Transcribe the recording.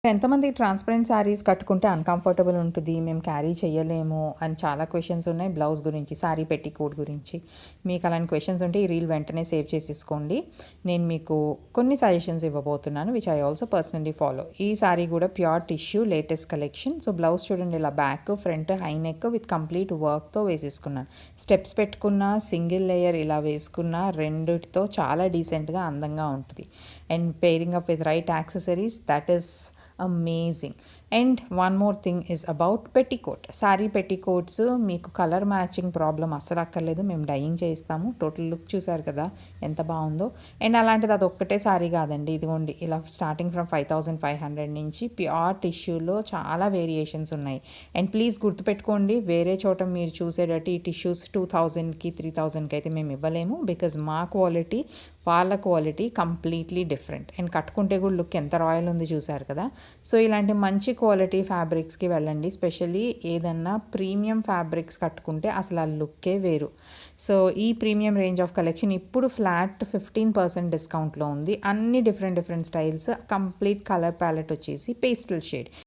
ఎంతమందికి ట్రాన్స్పరెంట్ శారీస్ కట్టుకుంటే అన్‌కంఫర్టబుల్ ఉంటది, మేము క్యారీ చేయలేము అని చాలా క్వెషన్స్ ఉన్నాయి బ్లౌజ్ గురించి, శారీ పెట్టికోట్ గురించి. మీకు అలాంటి క్వెషన్స్ ఉంటే ఈ రీల్ వెంటనే సేవ్ చేసేసుకోండి. నేను మీకు కొన్ని సజెషన్స్ ఇవ్వబోతున్నాను which I also personally follow. ఈ శారీ కూడా pure tissue latest collection. So blouse చూడండి, ఇలా back, front, high neck with complete వర్క్తో వేసేసుకున్నాను. స్టెప్స్ పెట్టుకున్న, సింగిల్ లేయర్ ఇలా వేసుకున్న, రెండిటితో చాలా డీసెంట్గా అందంగా ఉంటుంది. And pairing up with right accessories, that is amazing. And one more thing is about petticoat. Saree petticoats మీకు కలర్ మ్యాచింగ్ ప్రాబ్లం అస్సలు అక్కర్లేదు, మేము డైయింగ్ చేయిస్తాము. టోటల్ లుక్ చూసారు కదా ఎంత బాగుందో. అండ్ అలాంటిది అది ఒక్కటే సారీ కాదండి, ఇదిగోండి ఇలా స్టార్టింగ్ ఫ్రమ్ 5500 నుంచి ప్యూర్ టిష్యూలో చాలా వేరియేషన్స్ ఉన్నాయి. అండ్ ప్లీజ్ గుర్తుపెట్టుకోండి, వేరే చోట మీరు చూసేటట్టు ఈ టిష్యూస్ 2000కి 3000కి అయితే మేము ఇవ్వలేము. బికాజ్ మా క్వాలిటీ వాళ్ళ క్వాలిటీ కంప్లీట్లీ డిఫరెంట్. అండ్ కట్టుకుంటే కూడా లుక్ ఎంత రాయల్ ఉంది చూసారు కదా. సో ఇలాంటి మంచి క్వాలిటీ ఫ్యాబ్రిక్స్కి వెళ్ళండి. స్పెషల్లీ ఏదన్నా ప్రీమియం ఫ్యాబ్రిక్స్ కట్టుకుంటే అసలు ఆ లుక్కే వేరు. సో ఈ ప్రీమియం రేంజ్ ఆఫ్ కలెక్షన్ ఇప్పుడు ఫ్లాట్ 15% డిస్కౌంట్లో ఉంది. అన్ని different styles, complete colour palette వచ్చేసి పేస్టల్ షేడ్.